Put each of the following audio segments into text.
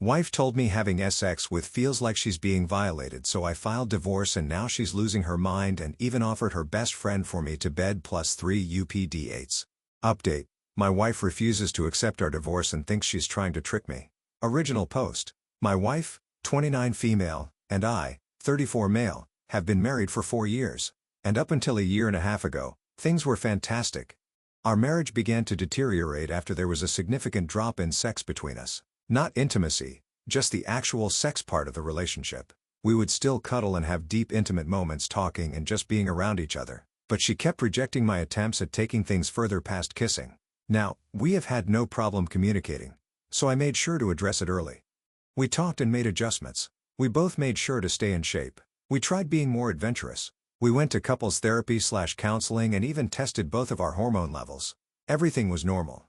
Wife told me having sex with feels like she's being violated, so I filed divorce and now she's losing her mind and even offered her best friend for me to bed plus 3 UPD8s. Update. My wife refuses to accept our divorce and thinks she's trying to trick me. Original post. My wife, 29 female, and I, 34 male, have been married for 4 years. And up until a year and a half ago, things were fantastic. Our marriage began to deteriorate after there was a significant drop in sex between us. Not intimacy, just the actual sex part of the relationship. We would still cuddle and have deep intimate moments talking and just being around each other, but she kept rejecting my attempts at taking things further past kissing. Now, we have had no problem communicating, so I made sure to address it early. We talked and made adjustments. We both made sure to stay in shape. We tried being more adventurous. We went to couples therapy/counseling and even tested both of our hormone levels. Everything was normal.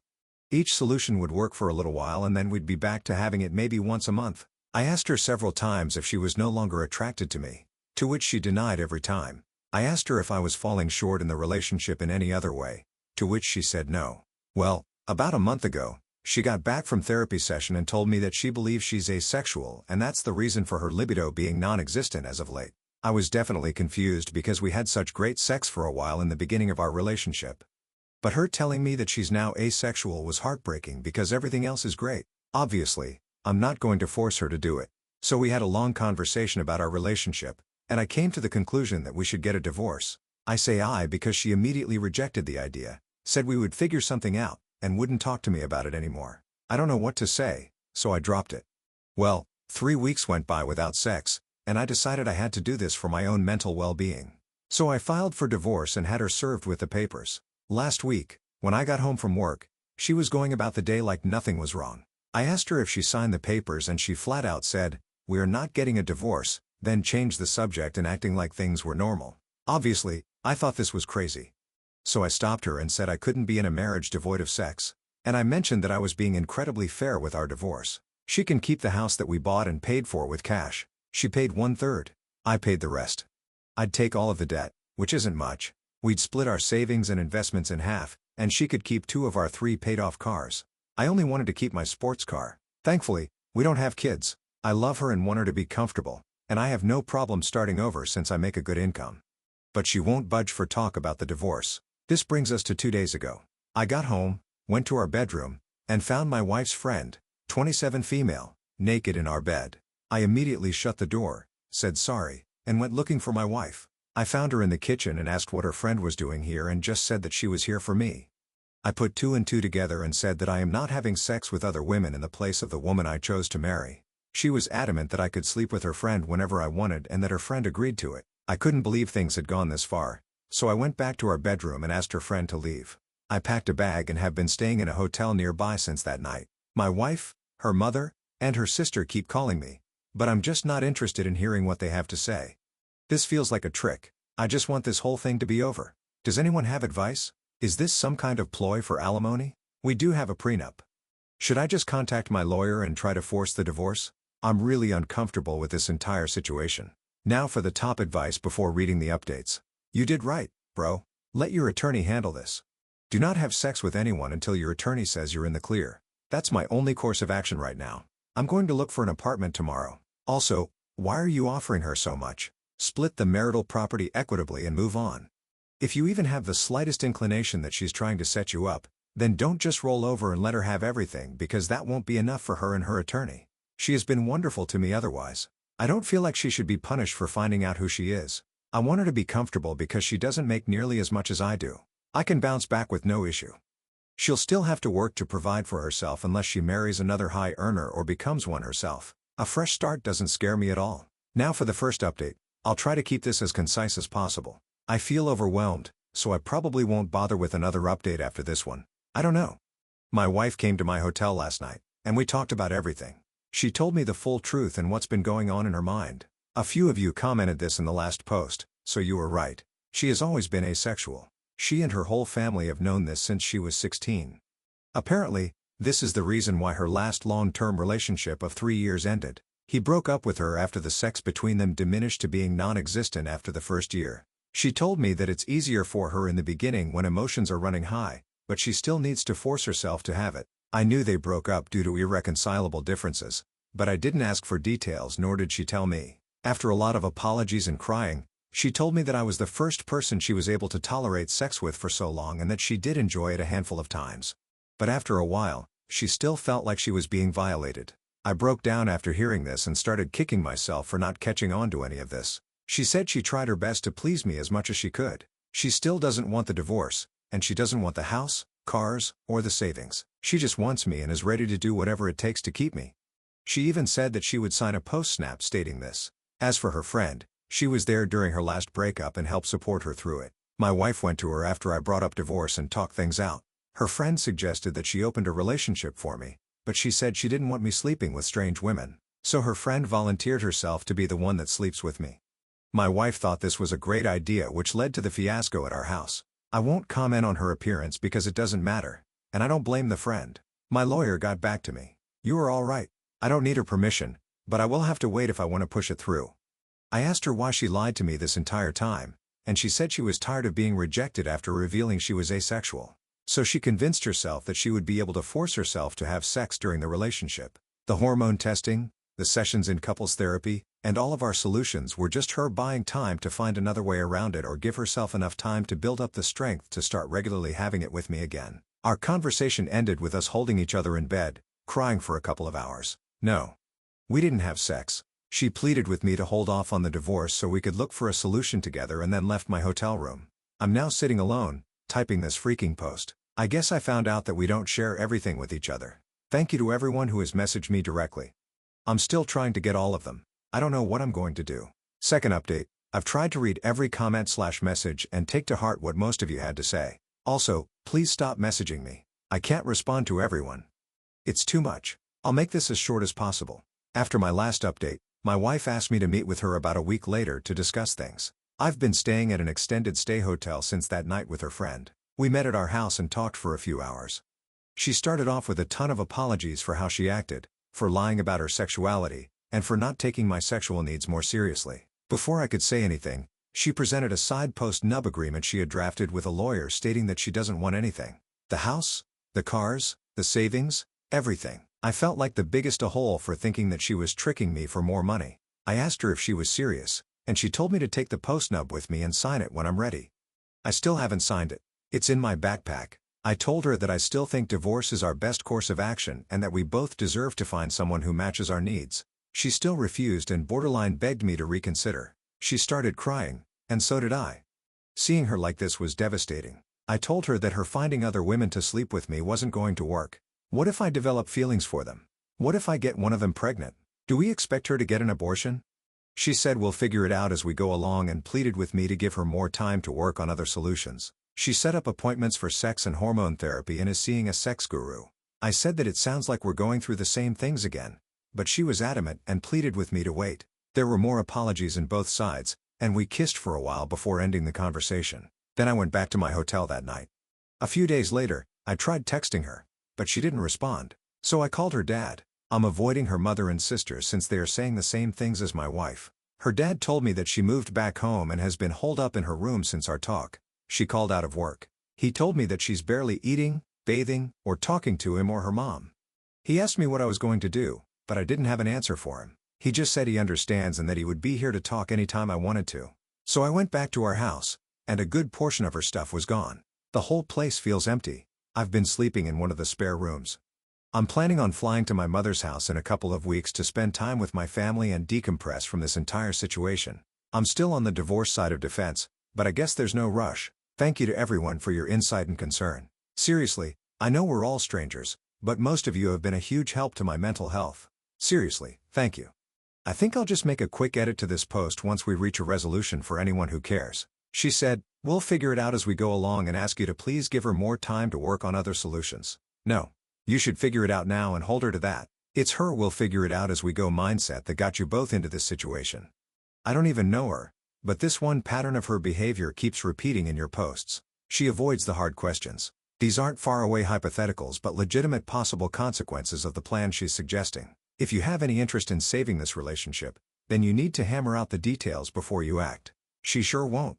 Each solution would work for a little while and then we'd be back to having it maybe once a month. I asked her several times if she was no longer attracted to me, to which she denied every time. I asked her if I was falling short in the relationship in any other way, to which she said no. Well, about a month ago, she got back from therapy session and told me that she believes she's asexual and that's the reason for her libido being non-existent as of late. I was definitely confused because we had such great sex for a while in the beginning of our relationship. But her telling me that she's now asexual was heartbreaking because everything else is great. Obviously, I'm not going to force her to do it. So we had a long conversation about our relationship, and I came to the conclusion that we should get a divorce. I say I because she immediately rejected the idea, said we would figure something out, and wouldn't talk to me about it anymore. I don't know what to say, so I dropped it. Well, 3 weeks went by without sex, and I decided I had to do this for my own mental well-being. So I filed for divorce and had her served with the papers. Last week, when I got home from work, she was going about the day like nothing was wrong. I asked her if she signed the papers and she flat out said, "We are not getting a divorce," then changed the subject and acting like things were normal. Obviously, I thought this was crazy. So I stopped her and said I couldn't be in a marriage devoid of sex. And I mentioned that I was being incredibly fair with our divorce. She can keep the house that we bought and paid for with cash. She paid 1/3. I paid the rest. I'd take all of the debt, which isn't much. We'd split our savings and investments in half, and she could keep 2 of our 3 paid-off cars. I only wanted to keep my sports car. Thankfully, we don't have kids. I love her and want her to be comfortable, and I have no problem starting over since I make a good income. But she won't budge for talk about the divorce. This brings us to 2 days ago. I got home, went to our bedroom, and found my wife's friend, 27 female, naked in our bed. I immediately shut the door, said sorry, and went looking for my wife. I found her in the kitchen and asked what her friend was doing here and just said that she was here for me. I put 2 and 2 together and said that I am not having sex with other women in the place of the woman I chose to marry. She was adamant that I could sleep with her friend whenever I wanted and that her friend agreed to it. I couldn't believe things had gone this far, so I went back to our bedroom and asked her friend to leave. I packed a bag and have been staying in a hotel nearby since that night. My wife, her mother, and her sister keep calling me, but I'm just not interested in hearing what they have to say. This feels like a trick. I just want this whole thing to be over. Does anyone have advice? Is this some kind of ploy for alimony? We do have a prenup. Should I just contact my lawyer and try to force the divorce? I'm really uncomfortable with this entire situation. Now for the top advice before reading the updates. You did right, bro. Let your attorney handle this. Do not have sex with anyone until your attorney says you're in the clear. That's my only course of action right now. I'm going to look for an apartment tomorrow. Also, why are you offering her so much? Split the marital property equitably and move on. If you even have the slightest inclination that she's trying to set you up, then don't just roll over and let her have everything because that won't be enough for her and her attorney. She has been wonderful to me otherwise. I don't feel like she should be punished for finding out who she is. I want her to be comfortable because she doesn't make nearly as much as I do. I can bounce back with no issue. She'll still have to work to provide for herself unless she marries another high earner or becomes one herself. A fresh start doesn't scare me at all. Now for the first update. I'll try to keep this as concise as possible. I feel overwhelmed, so I probably won't bother with another update after this one. I don't know. My wife came to my hotel last night, and we talked about everything. She told me the full truth and what's been going on in her mind. A few of you commented this in the last post, so you were right. She has always been asexual. She and her whole family have known this since she was 16. Apparently, this is the reason why her last long-term relationship of 3 years ended. He broke up with her after the sex between them diminished to being non-existent after the first year. She told me that it's easier for her in the beginning when emotions are running high, but she still needs to force herself to have it. I knew they broke up due to irreconcilable differences, but I didn't ask for details nor did she tell me. After a lot of apologies and crying, she told me that I was the first person she was able to tolerate sex with for so long and that she did enjoy it a handful of times. But after a while, she still felt like she was being violated. I broke down after hearing this and started kicking myself for not catching on to any of this. She said she tried her best to please me as much as she could. She still doesn't want the divorce, and she doesn't want the house, cars, or the savings. She just wants me and is ready to do whatever it takes to keep me. She even said that she would sign a post-snap stating this. As for her friend, she was there during her last breakup and helped support her through it. My wife went to her after I brought up divorce and talked things out. Her friend suggested that she opened a relationship for me, but she said she didn't want me sleeping with strange women. So her friend volunteered herself to be the one that sleeps with me. My wife thought this was a great idea, which led to the fiasco at our house. I won't comment on her appearance because it doesn't matter, and I don't blame the friend. My lawyer got back to me. "You are all right. I don't need her permission, but I will have to wait if I want to push it through." I asked her why she lied to me this entire time, and she said she was tired of being rejected after revealing she was asexual. So she convinced herself that she would be able to force herself to have sex during the relationship. The hormone testing, the sessions in couples therapy, and all of our solutions were just her buying time to find another way around it or give herself enough time to build up the strength to start regularly having it with me again. Our conversation ended with us holding each other in bed, crying for a couple of hours. No. We didn't have sex. She pleaded with me to hold off on the divorce so we could look for a solution together and then left my hotel room. I'm now sitting alone, typing this freaking post. I guess I found out that we don't share everything with each other. Thank you to everyone who has messaged me directly. I'm still trying to get all of them. I don't know what I'm going to do. Second update, I've tried to read every comment/message and take to heart what most of you had to say. Also, please stop messaging me. I can't respond to everyone. It's too much. I'll make this as short as possible. After my last update, my wife asked me to meet with her about a week later to discuss things. I've been staying at an extended stay hotel since that night with her friend. We met at our house and talked for a few hours. She started off with a ton of apologies for how she acted, for lying about her sexuality, and for not taking my sexual needs more seriously. Before I could say anything, she presented a side post-nub agreement she had drafted with a lawyer stating that she doesn't want anything. The house, the cars, the savings, everything. I felt like the biggest a-hole for thinking that she was tricking me for more money. I asked her if she was serious, and she told me to take the post-nub with me and sign it when I'm ready. I still haven't signed it. It's in my backpack. I told her that I still think divorce is our best course of action and that we both deserve to find someone who matches our needs. She still refused and borderline begged me to reconsider. She started crying, and so did I. Seeing her like this was devastating. I told her that her finding other women to sleep with me wasn't going to work. What if I develop feelings for them? What if I get one of them pregnant? Do we expect her to get an abortion? She said we'll figure it out as we go along and pleaded with me to give her more time to work on other solutions. She set up appointments for sex and hormone therapy and is seeing a sex guru. I said that it sounds like we're going through the same things again, but she was adamant and pleaded with me to wait. There were more apologies on both sides, and we kissed for a while before ending the conversation. Then I went back to my hotel that night. A few days later, I tried texting her, but she didn't respond. So I called her dad. I'm avoiding her mother and sister since they are saying the same things as my wife. Her dad told me that she moved back home and has been holed up in her room since our talk. She called out of work. He told me that she's barely eating, bathing, or talking to him or her mom. He asked me what I was going to do, but I didn't have an answer for him. He just said he understands and that he would be here to talk anytime I wanted to. So I went back to our house, and a good portion of her stuff was gone. The whole place feels empty. I've been sleeping in one of the spare rooms. I'm planning on flying to my mother's house in a couple of weeks to spend time with my family and decompress from this entire situation. I'm still on the divorce side of defense, but I guess there's no rush. Thank you to everyone for your insight and concern. Seriously, I know we're all strangers, but most of you have been a huge help to my mental health. Seriously, thank you. I think I'll just make a quick edit to this post once we reach a resolution for anyone who cares. She said, we'll figure it out as we go along and ask you to please give her more time to work on other solutions. No. You should figure it out now and hold her to that. It's her "we'll figure it out as we go" mindset that got you both into this situation. I don't even know her, but this one pattern of her behavior keeps repeating in your posts. She avoids the hard questions. These aren't faraway hypotheticals but legitimate possible consequences of the plan she's suggesting. If you have any interest in saving this relationship, then you need to hammer out the details before you act. She sure won't.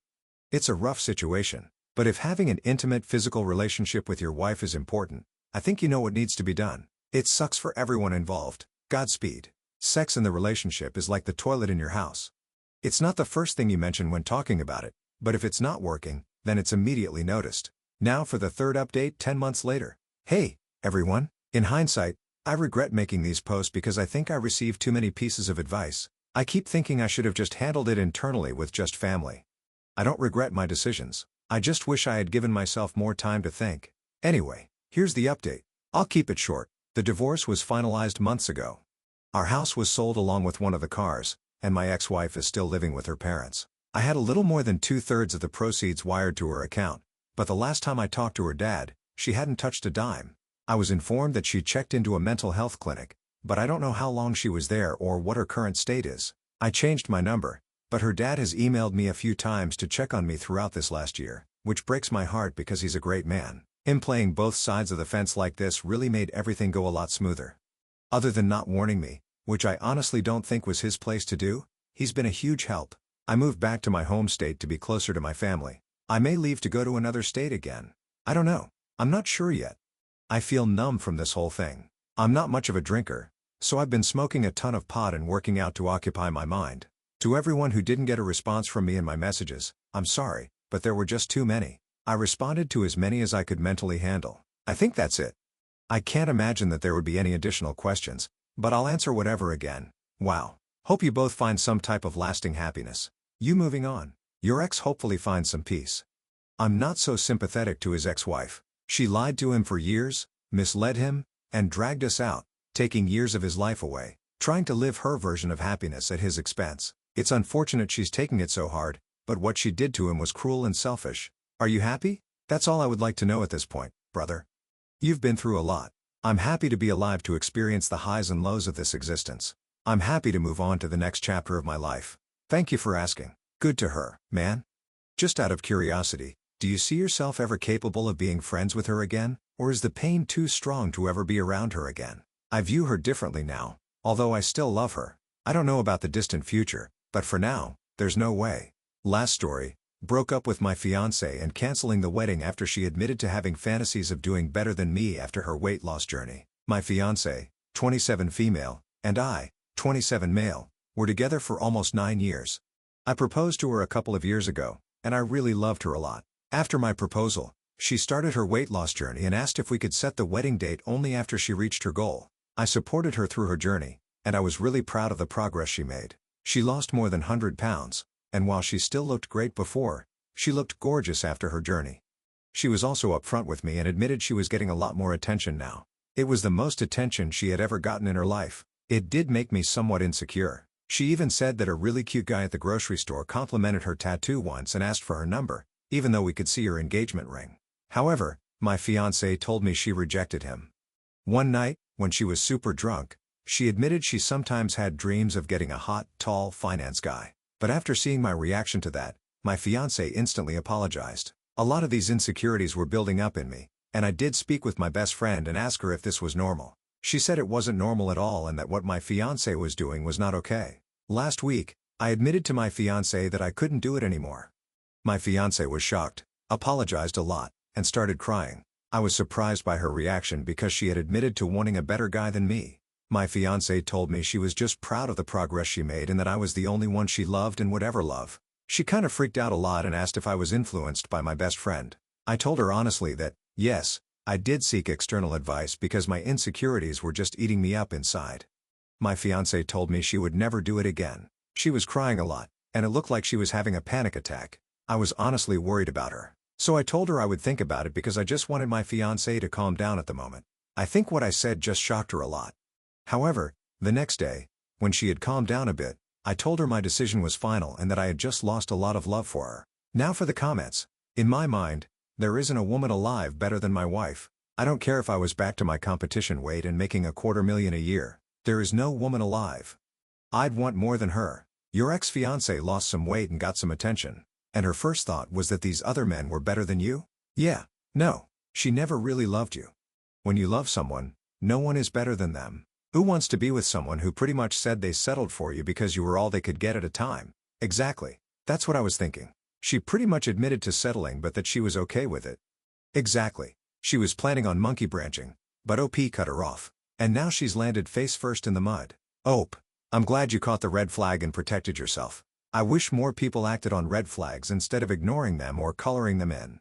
It's a rough situation, but if having an intimate physical relationship with your wife is important, I think you know what needs to be done. It sucks for everyone involved. Godspeed. Sex in the relationship is like the toilet in your house. It's not the first thing you mention when talking about it, but if it's not working, then it's immediately noticed. Now for the third update 10 months later. Hey, everyone. In hindsight, I regret making these posts because I think I received too many pieces of advice. I keep thinking I should have just handled it internally with just family. I don't regret my decisions. I just wish I had given myself more time to think. Anyway, here's the update. I'll keep it short. The divorce was finalized months ago. Our house was sold along with one of the cars, and my ex-wife is still living with her parents. I had a little more than 2/3 of the proceeds wired to her account, but the last time I talked to her dad, she hadn't touched a dime. I was informed that she checked into a mental health clinic, but I don't know how long she was there or what her current state is. I changed my number, but her dad has emailed me a few times to check on me throughout this last year, which breaks my heart because he's a great man. Him playing both sides of the fence like this really made everything go a lot smoother. Other than not warning me, which I honestly don't think was his place to do, he's been a huge help. I moved back to my home state to be closer to my family. I may leave to go to another state again. I don't know. I'm not sure yet. I feel numb from this whole thing. I'm not much of a drinker, so I've been smoking a ton of pot and working out to occupy my mind. To everyone who didn't get a response from me in my messages, I'm sorry, but there were just too many. I responded to as many as I could mentally handle. I think that's it. I can't imagine that there would be any additional questions, but I'll answer whatever again. Wow. Hope you both find some type of lasting happiness. You moving on. Your ex hopefully finds some peace. I'm not so sympathetic to his ex-wife. She lied to him for years, misled him, and dragged us out, taking years of his life away, trying to live her version of happiness at his expense. It's unfortunate she's taking it so hard, but what she did to him was cruel and selfish. Are you happy? That's all I would like to know at this point, brother. You've been through a lot. I'm happy to be alive to experience the highs and lows of this existence. I'm happy to move on to the next chapter of my life. Thank you for asking. Good to her, man. Just out of curiosity, do you see yourself ever capable of being friends with her again, or is the pain too strong to ever be around her again? I view her differently now, although I still love her. I don't know about the distant future, but for now, there's no way. Last story, broke up with my fiancée and canceling the wedding after she admitted to having fantasies of doing better than me after her weight loss journey. My fiancée, 27 female, and I, 27 male, were together for almost 9 years. I proposed to her a couple of years ago, and I really loved her a lot. After my proposal, she started her weight loss journey and asked if we could set the wedding date only after she reached her goal. I supported her through her journey, and I was really proud of the progress she made. She lost more than 100 pounds, and while she still looked great before, she looked gorgeous after her journey. She was also upfront with me and admitted she was getting a lot more attention now. It was the most attention she had ever gotten in her life. It did make me somewhat insecure. She even said that a really cute guy at the grocery store complimented her tattoo once and asked for her number, even though we could see her engagement ring. However, my fiancée told me she rejected him. One night, when she was super drunk, she admitted she sometimes had dreams of getting a hot, tall finance guy. But after seeing my reaction to that, my fiancée instantly apologized. A lot of these insecurities were building up in me, and I did speak with my best friend and ask her if this was normal. She said it wasn't normal at all and that what my fiancée was doing was not okay. Last week, I admitted to my fiancée that I couldn't do it anymore. My fiancée was shocked, apologized a lot, and started crying. I was surprised by her reaction because she had admitted to wanting a better guy than me. My fiancée told me she was just proud of the progress she made and that I was the only one she loved and would ever love. She kind of freaked out a lot and asked if I was influenced by my best friend. I told her honestly that, yes, I did seek external advice because my insecurities were just eating me up inside. My fiancée told me she would never do it again. She was crying a lot, and it looked like she was having a panic attack. I was honestly worried about her. So I told her I would think about it because I just wanted my fiancé to calm down at the moment. I think what I said just shocked her a lot. However, the next day, when she had calmed down a bit, I told her my decision was final and that I had just lost a lot of love for her. Now for the comments. In my mind, there isn't a woman alive better than my wife. I don't care if I was back to my competition weight and making $250,000 a year. There is no woman alive I'd want more than her. Your ex-fiancée lost some weight and got some attention, and her first thought was that these other men were better than you? Yeah. No. She never really loved you. When you love someone, no one is better than them. Who wants to be with someone who pretty much said they settled for you because you were all they could get at a time? Exactly. That's what I was thinking. She pretty much admitted to settling but that she was okay with it. Exactly. She was planning on monkey branching, but OP cut her off. And now she's landed face first in the mud. OP. I'm glad you caught the red flag and protected yourself. I wish more people acted on red flags instead of ignoring them or coloring them in.